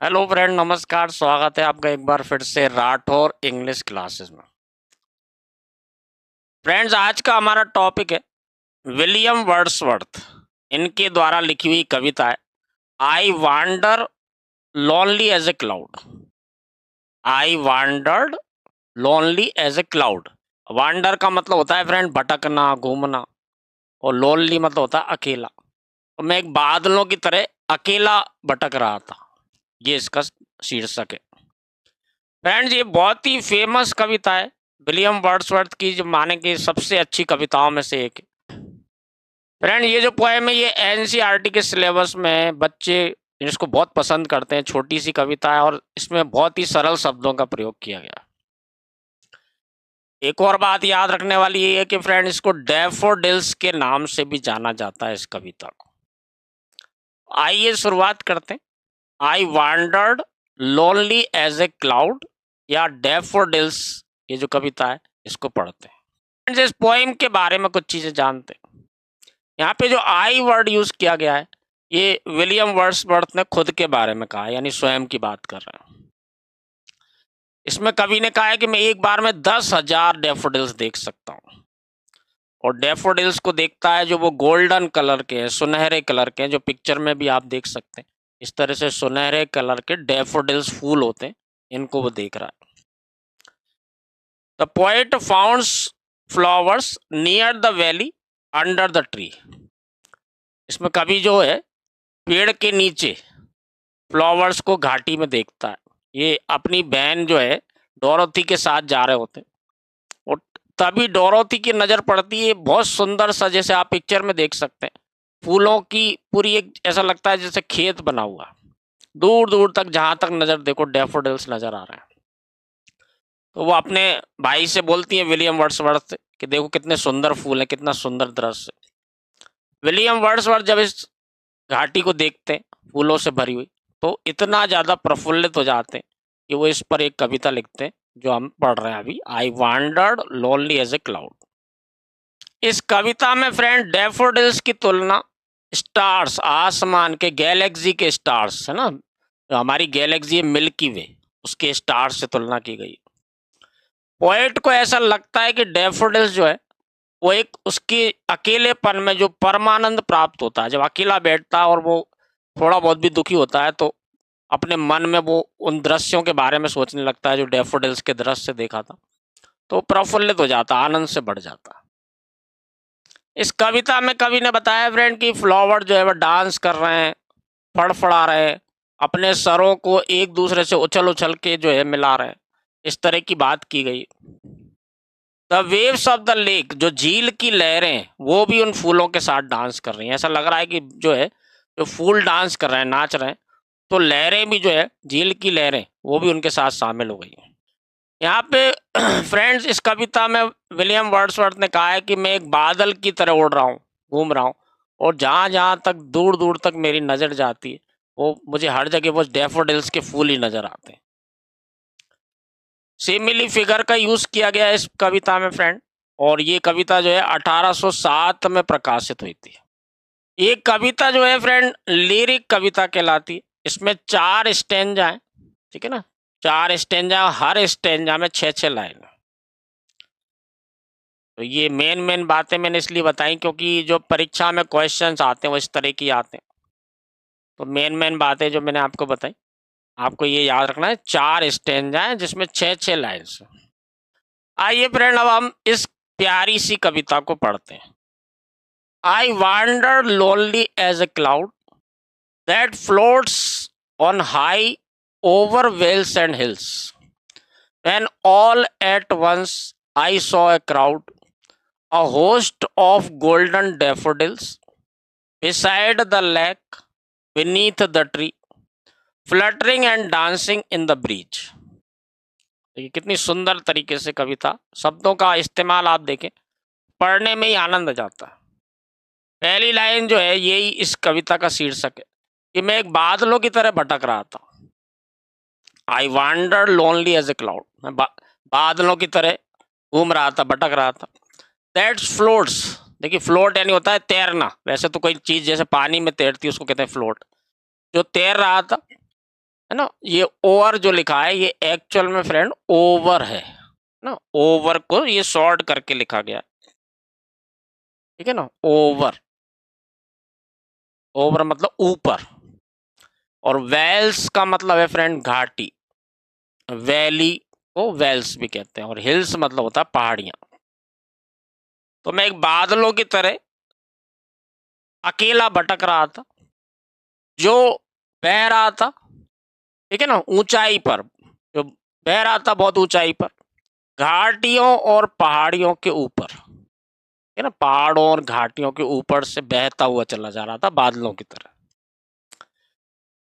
Hello friend, नमस्कार। स्वागत है आपका एक बार फिर से राठौर इंग्लिश क्लासेस में। फ्रेंड्स, आज का हमारा टॉपिक है विलियम वर्ड्सवर्थ। इनके द्वारा लिखी हुई कविता है I wander lonely as a cloud. I wandered lonely as a cloud. Wander का मतलब होता है फ्रेंड भटकना, घूमना, और लोनली मतलब होता है अकेला। तो मैं एक बादलों की तरह अकेला भटक रहा था, ये इसका शीर्षक है। फ्रेंड्स, ये बहुत ही फेमस कविता है विलियम वर्ड्सवर्थ की, जो माने की सबसे अच्छी कविताओं में से एक है। फ्रेंड, ये जो पोएम है ये एनसीईआरटी के सिलेबस में बच्चे इसको बहुत पसंद करते हैं। छोटी सी कविता है और इसमें बहुत ही सरल शब्दों का प्रयोग किया गया है। एक और बात याद रखने वाली ये है कि फ्रेंड, इसको डैफोडिल्स के नाम से भी जाना जाता है इस कविता को। आइए शुरुआत करते हैं। I wandered lonely as a cloud या डैफोडिल्स, ये जो कविता है इसको पढ़ते हैं। इस पोएम के बारे में कुछ चीजें जानते हैं। यहाँ पे जो आई वर्ड यूज किया गया है ये विलियम वर्ड्सवर्थ ने खुद के बारे में कहा है, यानी स्वयं की बात कर रहे हैं। इसमें कवि ने कहा है कि मैं एक बार में 10,000 डैफोडिल्स देख सकता हूँ। और डैफोडिल्स को देखता है जो वो गोल्डन कलर के हैं, सुनहरे कलर के हैं, जो पिक्चर में भी आप देख सकते हैं। इस तरह से सुनहरे कलर के डैफोडिल्स फूल होते हैं, इनको वो देख रहा है। The poet founts flowers near the valley under the tree. इसमें कवि जो है पेड़ के नीचे फ्लावर्स को घाटी में देखता है। ये अपनी बहन जो है डोरोथी के साथ जा रहे होते हैं और तभी डोरोथी की नज़र पड़ती है बहुत सुंदर सा, जैसे आप पिक्चर में देख सकते हैं, फूलों की पूरी एक, ऐसा लगता है जैसे खेत बना हुआ, दूर दूर तक जहां तक नज़र देखो डैफोडिल्स नज़र आ रहे हैं। तो वो अपने भाई से बोलती है विलियम वर्ड्सवर्थ से कि देखो कितने सुंदर फूल हैं, कितना सुंदर दृश्य। विलियम वर्ड्सवर्थ जब इस घाटी को देखते हैं फूलों से भरी हुई, तो इतना ज़्यादा प्रफुल्लित हो जाते हैं कि वो इस पर एक कविता लिखते हैं जो हम पढ़ रहे हैं अभी, I wandered lonely as a cloud. इस कविता में फ्रेंड डैफोडिल्स की तुलना स्टार्स, आसमान के, गैलेक्सी के स्टार्स है ना, जो हमारी गैलेक्सी है मिल्की वे, उसके स्टार्स से तुलना की गई। पोएट को ऐसा लगता है कि डैफोडिल्स जो है वो एक उसके अकेलेपन में जो परमानंद प्राप्त होता है, जब अकेला बैठता है और वो थोड़ा बहुत भी दुखी होता है तो अपने मन में वो उन दृश्यों के बारे में सोचने लगता है जो डैफोडिल्स के दृश्य देखा था, तो प्रफुल्लित हो जाता, आनंद से बढ़ जाता। इस कविता में कवि ने बताया फ्रेंड कि फ्लावर जो है वो डांस कर रहे हैं, फड़फड़ा रहे हैं, अपने सरों को एक दूसरे से उछल उछल के जो है मिला रहे हैं, इस तरह की बात की गई। The waves of the lake, जो झील की लहरें, वो भी उन फूलों के साथ डांस कर रही हैं। ऐसा लग रहा है कि जो है जो फूल डांस कर रहे हैं, नाच रहे हैं, तो लहरें भी जो है झील की लहरें वो भी उनके साथ शामिल हो गई हैं। यहाँ पे फ्रेंड्स, इस कविता में विलियम वर्ड्सवर्थ ने कहा है कि मैं एक बादल की तरह उड़ रहा हूँ, घूम रहा हूँ, और जहाँ जहाँ तक दूर दूर तक मेरी नज़र जाती है वो मुझे हर जगह वो डैफोडिल्स के फूल ही नज़र आते हैं। सिमिली फिगर का यूज किया गया है इस कविता में फ्रेंड, और ये कविता जो है 1807 में प्रकाशित हुई थी। ये कविता जो है फ्रेंड लिरिक कविता कहलाती है। इसमें 4 स्टेंजा हैं, ठीक है ना, 4 स्टेंजा, हर स्टेंजा में 6-6 लाइन। तो ये मेन बातें मैंने इसलिए बताई क्योंकि जो परीक्षा में क्वेश्चंस आते हैं वो इस तरह की आते हैं। तो मेन बातें जो मैंने आपको बताई, आपको ये याद रखना है। 4 स्टेंजा हैं जिसमें 6-6 लाइन्स। आइए फ्रेंड, अब हम इस प्यारी सी कविता को पढ़ते हैं। I wander lonely as a cloud that floats on high over vales and hills when all at once I saw a crowd, a host of golden daffodils beside the lake, beneath the tree, fluttering and dancing in the breeze। देखिए कितनी सुंदर तरीके से कविता, शब्दों का इस्तेमाल आप देखें, पढ़ने में ही आनंद आ जाता है। पहली लाइन जो है यही इस कविता का शीर्षक है कि मैं एक बादलों की तरह भटक रहा था। I wander lonely as a cloud, मैं बादलों की तरह घूम रहा था, भटक रहा था। दैट फ्लोट्स, देखिए फ्लोट यानी होता है तैरना, वैसे तो कोई चीज़ जैसे पानी में तैरती है उसको कहते हैं फ्लोट। जो तैर रहा था है ना। ये ओवर जो लिखा है ये एक्चुअल में फ्रेंड ओवर है ना, ओवर को ये शॉर्ट करके लिखा गया, ठीक है ना। ओवर, ओवर मतलब ऊपर, और वेल्स का मतलब है फ्रेंड घाटी, वैली को वेल्स भी कहते हैं, और हिल्स मतलब होता है पहाड़ियां। तो मैं एक बादलों की तरह अकेला भटक रहा था जो बह रहा था, ठीक है ना, ऊंचाई पर, जो बह रहा था बहुत ऊंचाई पर, घाटियों और पहाड़ियों के ऊपर, है ना, पहाड़ों और घाटियों के ऊपर से बहता हुआ चला जा रहा था बादलों की तरह।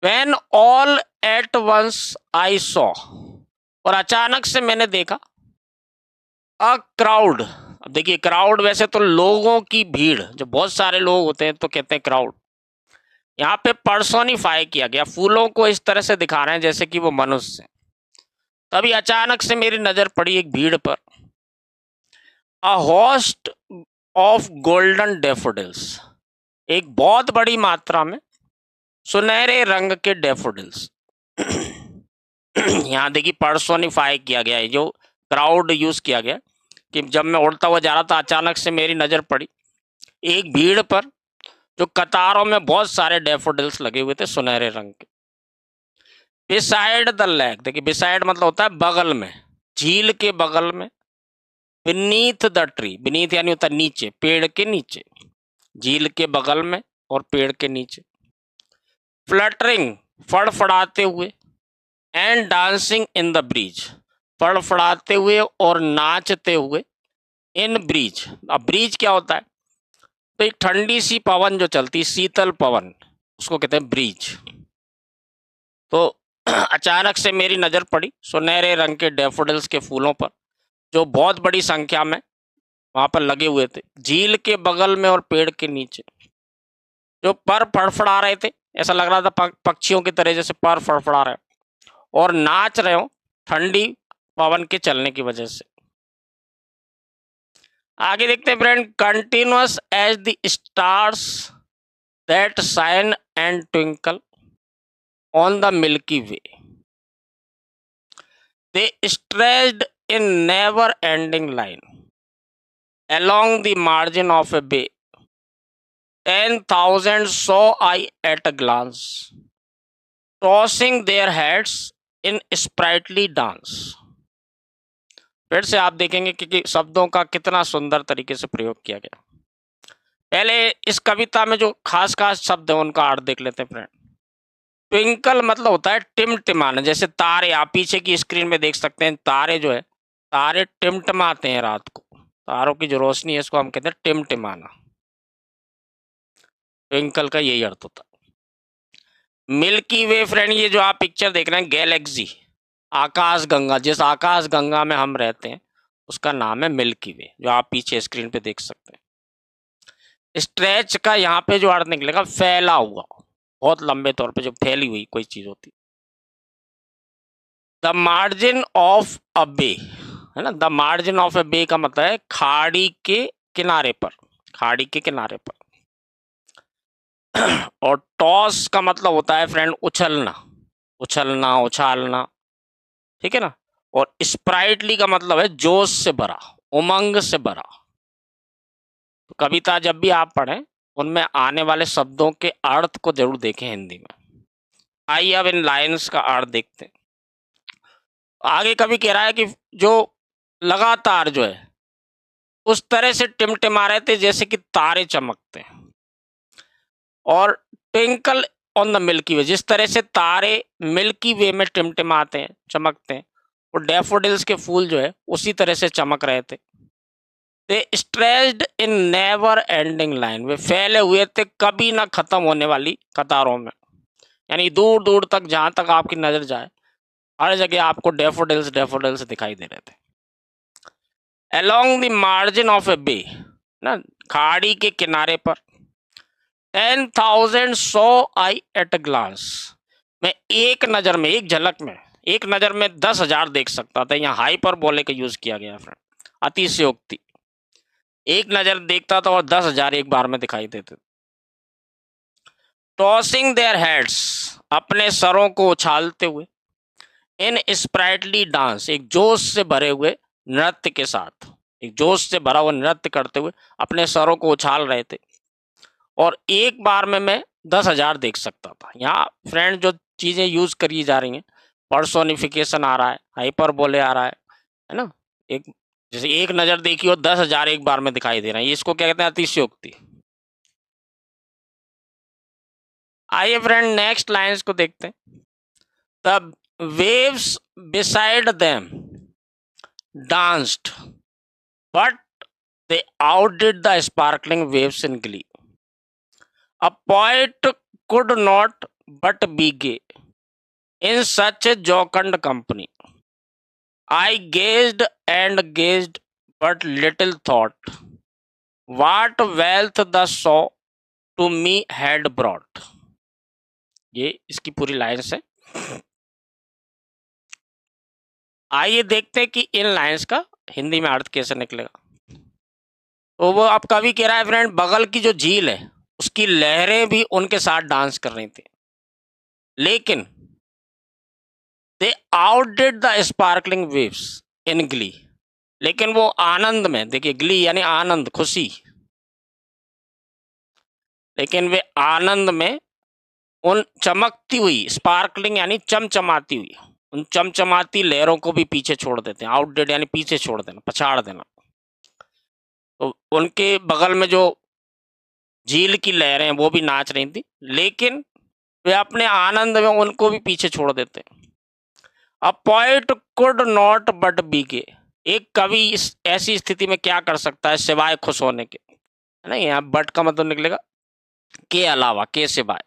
When all at once I saw, और अचानक से मैंने देखा, अ क्राउड। अब देखिए क्राउड वैसे तो लोगों की भीड़, जो बहुत सारे लोग होते हैं तो कहते हैं क्राउड, यहाँ पे पर्सोनिफाई किया गया, फूलों को इस तरह से दिखा रहे हैं जैसे कि वो मनुष्य हैं। तभी अचानक से मेरी नजर पड़ी एक भीड़ पर, a host of golden daffodils, एक बहुत बड़ी मात्रा में सुनहरे रंग के डेफोडिल्स। यहाँ देखिए पर्सोनिफाई किया गया है, जो क्राउड यूज किया गया, कि जब मैं उड़ता हुआ जा रहा था अचानक से मेरी नजर पड़ी एक भीड़ पर, जो कतारों में बहुत सारे डेफोडिल्स लगे हुए थे सुनहरे रंग के। बिसाइड द लेक, देखिए बिसाइड मतलब होता है बगल में, झील के बगल में, बीनीथ द ट्री, बीनीथ यानी होता है नीचे, पेड़ के नीचे, झील के बगल में और पेड़ के नीचे, फ्लटरिंग फड़फड़ाते हुए, and dancing in the breeze, फड़फड़ाते हुए और नाचते हुए, इन ब्रिज। अब ब्रिज क्या होता है, तो एक ठंडी सी पवन जो चलती, शीतल पवन, उसको कहते हैं ब्रिज। तो अचानक से मेरी नजर पड़ी सुनहरे रंग के डैफोडिल्स के फूलों पर, जो बहुत बड़ी संख्या में वहां पर लगे हुए थे, झील के बगल में और पेड़ के नीचे, जो पर फड़फड़ा रहे थे, ऐसा लग रहा था पक्षियों की तरह जैसे पर फड़फड़ा रहे और नाच रहे हो ठंडी पवन के चलने की वजह से। आगे देखते हैं friend, continuous as the stars that shine and twinkle on the Milky Way, they stretched in never ending line along the margin of a bay. 10,000 saw I at a glance, tossing their heads in sprightly dance. फिर से आप देखेंगे कि शब्दों का कितना सुंदर तरीके से प्रयोग किया गया। पहले इस कविता में जो खास खास शब्द है उनका अर्थ देख लेते हैं फ्रेंड। ट्विंकल मतलब होता है टिमटिमाना, जैसे तारे, आप पीछे की स्क्रीन में देख सकते हैं, तारे जो है, तारे टिमटिमाते हैं रात को, तारों की जो रोशनी है इसको हम कहते हैं टिमटिमाना। ट्विंकल का यही अर्थ होता है। मिल्की वे फ्रेंड, ये जो आप पिक्चर देख रहे हैं गैलेक्सी, आकाश गंगा, जिस आकाश गंगा में हम रहते हैं उसका नाम है मिल्की वे, जो आप पीछे स्क्रीन पे देख सकते हैं। स्ट्रेच का यहाँ पे जो अर्थ निकलेगा फैला हुआ, बहुत लंबे तौर पे जो फैली हुई कोई चीज होती। द मार्जिन ऑफ अ बे, है ना, द मार्जिन ऑफ ए बे का मतलब है खाड़ी के किनारे पर, खाड़ी के किनारे पर। और टॉस का मतलब होता है फ्रेंड उछलना, उछलना, उछालना, ठीक है ना। और स्प्राइटली का मतलब है जोश से भरा, उमंग से भरा। तो कविता जब भी आप पढ़ें उनमें आने वाले शब्दों के अर्थ को जरूर देखें हिंदी में। आइए अब इन लाइन्स का अर्थ देखते हैं। आगे कवि कह रहा है कि जो लगातार जो है उस तरह से टिमटिमा रहे थे जैसे कि तारे चमकते हैं, और ट्विंकल ऑन द मिल्की वे, जिस तरह से तारे मिल्की वे में टिमटिमाते हैं, चमकते हैं, और डैफोडिल्स के फूल जो है उसी तरह से चमक रहे थे। They stretched in never ending line, वे फैले हुए थे कभी ना खत्म होने वाली कतारों में, यानी दूर दूर तक जहां तक आपकी नजर जाए हर जगह आपको डैफोडिल्स डैफोडिल्स दिखाई दे रहे थे। अलोंग द मार्जिन ऑफ ए बे, ना, खाड़ी के किनारे पर, 10,000 सो आई एट अ ग्लांस, मैं एक नजर में, एक झलक में, एक नजर में 10,000 देख सकता था। यहाँ हाइपरबोले का यूज किया गया फ्रेंड, अतिशयोक्ति। एक नजर देखता था और 10,000 एक बार में दिखाई देते। टॉसिंग देयर हेड्स, अपने सरों को उछालते हुए, इन स्प्राइटली डांस, एक जोश से भरे हुए नृत्य के साथ, एक जोश से भरा हुआ नृत्य करते हुए अपने सरों को उछाल रहे थे। और एक बार में मैं 10,000 देख सकता था। यहाँ फ्रेंड जो चीजें यूज करी जा रही हैं, पर्सोनिफिकेशन आ रहा है, हाइपरबोले आ रहा है ना। एक जैसे एक नजर देखी हो 10,000 एक बार में दिखाई दे रहे हैं, इसको क्या कहते हैं, अतिशयोक्ति। आइए फ्रेंड नेक्स्ट लाइंस को देखते हैं। The waves beside them danced but they outdid the sparkling waves in glee. A poet could not but be gay in such a jocund company. I gazed and gazed, but little thought what wealth the show to me had brought. ये इसकी पूरी lines है। आइए देखते हैं कि इन lines का हिंदी में अर्थ कैसे निकलेगा। तो वो अब कवि कह रहा है फ्रेंड, बगल की जो झील है उसकी लहरें भी उनके साथ डांस कर रही थी, लेकिन they outdid the sparkling waves in glee, लेकिन वो आनंद में, देखिए ग्ली यानी आनंद, खुशी, लेकिन वे आनंद में उन चमकती हुई, स्पार्कलिंग यानी चमचमाती हुई, उन चमचमाती लहरों को भी पीछे छोड़ देते हैं। आउटडिड यानी पीछे छोड़ देना, पछाड़ देना। तो उनके बगल में जो झील की लहरें हैं वो भी नाच रही थी, लेकिन वे अपने आनंद में उनको भी पीछे छोड़ देते हैं। A poet could not but be gay, एक कवि इस ऐसी स्थिति में क्या कर सकता है सिवाय खुश होने के, है ना। यहाँ बट का मतलब निकलेगा के अलावा, के सिवाय,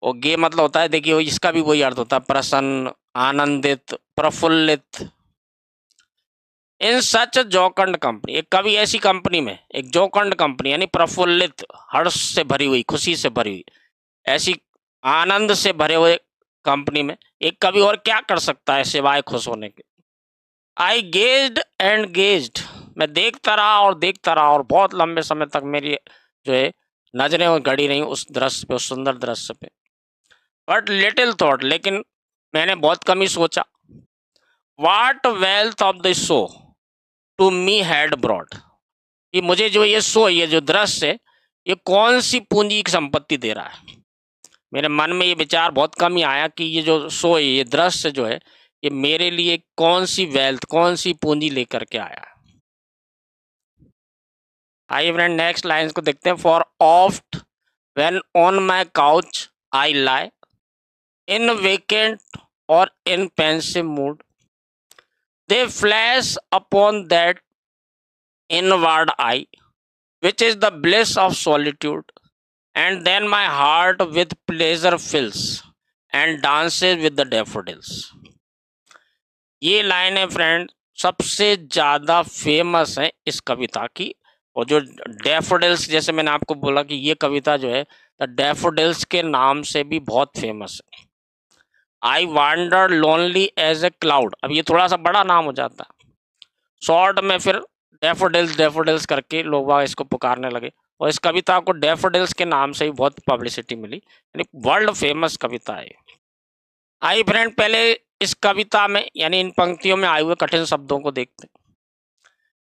और गे मतलब होता है, देखिए इसका भी वही अर्थ होता है, प्रसन्न, आनंदित, प्रफुल्लित। इन सच जोकंड कंपनी, एक कवि ऐसी कंपनी में, एक जोकंड कंपनी यानी प्रफुल्लित, हर्ष से भरी हुई, खुशी से भरी हुई, ऐसी आनंद से भरे हुए कंपनी में एक कवि और क्या कर सकता है सिवाय खुश होने के। आई गेज्ड एंड गेज्ड, मैं देखता रहा और देखता रहा, और बहुत लंबे समय तक मेरी जो है नजरें गड़ी रही उस दृश्य पे, उस सुंदर दृश्य पे। बट लिटिल थॉट, लेकिन मैंने बहुत कम ही सोचा। What wealth of the show to me had brought, कि मुझे जो ये शो, ये जो दृश्य है, ये कौन सी पूंजी की संपत्ति दे रहा है। मेरे मन में ये विचार बहुत कम ही आया कि ये जो शो है, ये दृश्य जो है, ये मेरे लिए कौन सी वेल्थ, कौन सी पूंजी लेकर के आया है। आइए फ्रेंड नेक्स्ट लाइन्स को देखते हैं। For oft when on my couch I lie in vacant or in pensive mood, they flash upon that inward eye which is the bliss of solitude, and then my heart with pleasure fills and dances with the daffodils. ये line है friend सबसे ज़्यादा famous है इस कविता की, और जो daffodils, जैसे मैंने आपको बोला कि ये कविता जो है द डैफोडिल्स के नाम से भी बहुत फेमस है। I wander lonely as a cloud, अब ये थोड़ा सा बड़ा नाम हो जाता है, शॉर्ट में फिर डैफोडिल्स डैफोडिल्स करके लोग इसको पुकारने लगे, और इस कविता को डैफोडिल्स के नाम से ही बहुत पब्लिसिटी मिली, यानी वर्ल्ड फेमस कविता है। आई फ्रेंड पहले इस कविता में, यानी इन पंक्तियों में आए हुए कठिन शब्दों को देखते हैं।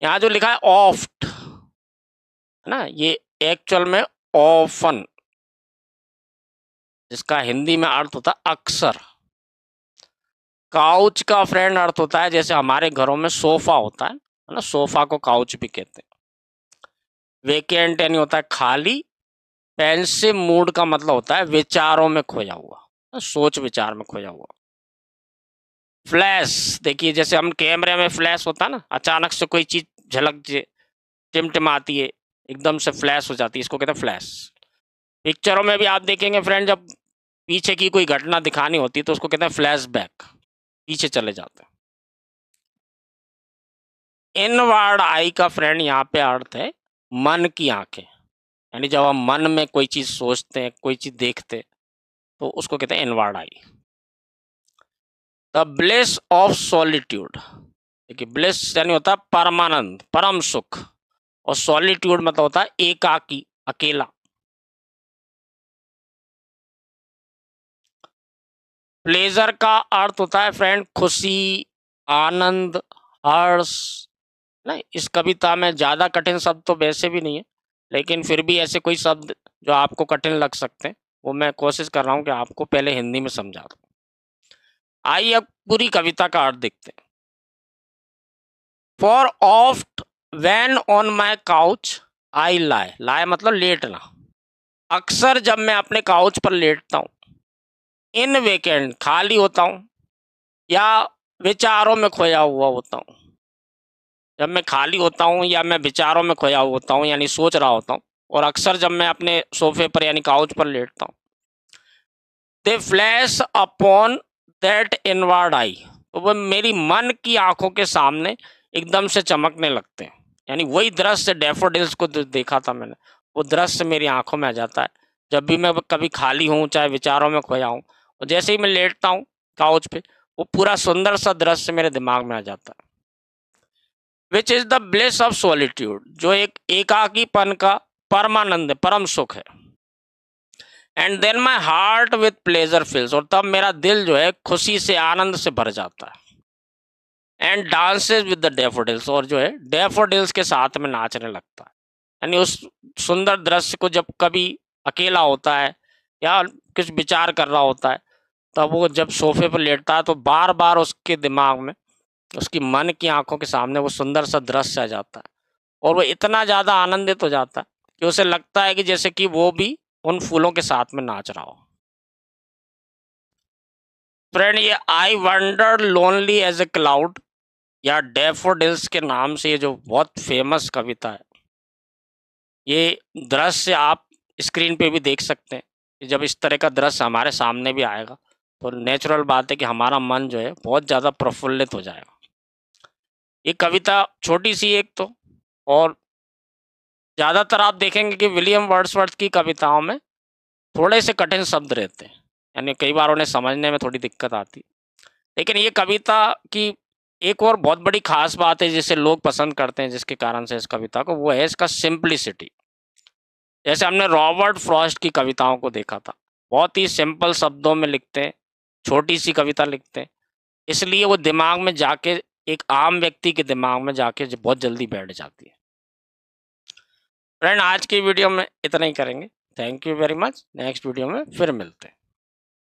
यहाँ जो लिखा है ऑफ्ट, है ना, ये एक्चुअल में ऑफन, जिसका हिंदी में अर्थ होता है अक्सर। काउच का फ्रेंड अर्थ होता है जैसे हमारे घरों में सोफा होता है ना, सोफा को काउच भी कहते हैं। वेकेंट यानी होता है खाली। पेंसिव मूड का मतलब होता है विचारों में खोया हुआ, सोच विचार में खोया हुआ। फ्लैश, देखिए जैसे हम कैमरे में फ्लैश होता है ना, अचानक से कोई चीज झलक टिमटिमाती है, एकदम से फ्लैश हो जाती है, इसको कहते हैं फ्लैश। पिक्चरों में भी आप देखेंगे फ्रेंड, जब पीछे की कोई घटना दिखानी होती है तो उसको कहते हैं फ्लैशबैक, पीछे चले जाते हैं। इनवर्ड आई का फ्रेंड यहाँ पे अर्थ है मन की आंखें, यानी जब हम मन में कोई चीज सोचते हैं, कोई चीज देखते हैं, तो उसको कहते हैं inward I. The bliss of solitude, देखिए ब्लिस यानी होता है परमानंद, परम सुख, और सॉलिट्यूड मतलब होता है एकाकी, अकेला। प्लेजर का अर्थ होता है फ्रेंड खुशी, आनंद, हर्ष। नहीं, इस कविता में ज़्यादा कठिन शब्द तो वैसे भी नहीं है, लेकिन फिर भी ऐसे कोई शब्द जो आपको कठिन लग सकते हैं वो मैं कोशिश कर रहा हूँ कि आपको पहले हिंदी में समझा दूँ। आइए अब पूरी कविता का अर्थ देखते हैं। For oft when on my couch I lie, lie मतलब लेटना। अक्सर जब मैं अपने काउच पर लेटता हूँ, इन वीकेंड खाली होता हूँ या विचारों में खोया हुआ होता हूँ। जब मैं खाली होता हूँ या मैं विचारों में खोया हुआ होता हूँ यानी सोच रहा होता हूँ, और अक्सर जब मैं अपने सोफे पर यानी काउच पर लेटता हूँ, दे फ्लैश अपॉन दैट इनवर्ड आई, तो वो मेरी मन की आंखों के सामने एकदम से चमकने लगते हैं। यानी वही दृश्य डैफोडिल्स को देखा था मैंने, वो दृश्य मेरी आंखों में आ जाता है जब भी मैं कभी खाली हूँ चाहे विचारों में खोया हूँ, और जैसे ही मैं लेटता हूँ काउच पे, वो पूरा सुंदर सा दृश्य मेरे दिमाग में आ जाता है। Which is the bliss of solitude, जो एक एकाकीपन का परमानंद है, परम सुख है। And then my heart with pleasure fills, और तब मेरा दिल जो है खुशी से आनंद से भर जाता है। And dances with the daffodils, और जो है डैफोडिल्स के साथ में नाचने लगता है। यानी उस सुंदर दृश्य को जब कभी अकेला होता है या कुछ विचार कर रहा होता है, तब वो जब सोफे पर लेटता है तो बार बार उसके दिमाग में, उसकी मन की आंखों के सामने वो सुंदर सा दृश्य आ जाता है, और वो इतना ज़्यादा आनंदित हो जाता है कि उसे लगता है कि जैसे कि वो भी उन फूलों के साथ में नाच रहा हो। फ्रेंड, ये I wander lonely as a cloud या डैफोडिल्स के नाम से ये जो बहुत फेमस कविता है, ये दृश्य आप स्क्रीन पे भी देख सकते हैं कि जब इस तरह का दृश्य हमारे सामने भी आएगा तो नेचुरल बात है कि हमारा मन जो है बहुत ज़्यादा प्रफुल्लित हो जाएगा। ये कविता छोटी सी एक तो, और ज़्यादातर आप देखेंगे कि विलियम वर्ड्सवर्थ की कविताओं में थोड़े से कठिन शब्द रहते हैं, यानी कई बार उन्हें समझने में थोड़ी दिक्कत आती है। लेकिन ये कविता की एक और बहुत बड़ी खास बात है जिसे लोग पसंद करते हैं, जिसके कारण से इस कविता को, वो है इसका सिंप्लिसिटी। जैसे हमने रॉबर्ट फ्रॉस्ट की कविताओं को देखा था, बहुत ही सिंपल शब्दों में लिखते हैं, छोटी सी कविता लिखते हैं, इसलिए वो दिमाग में जाके, एक आम व्यक्ति के दिमाग में जाके बहुत जल्दी बैठ जाती है। फ्रेंड, आज की वीडियो में इतना ही करेंगे। Thank you very much. Next video में फिर मिलते हैं।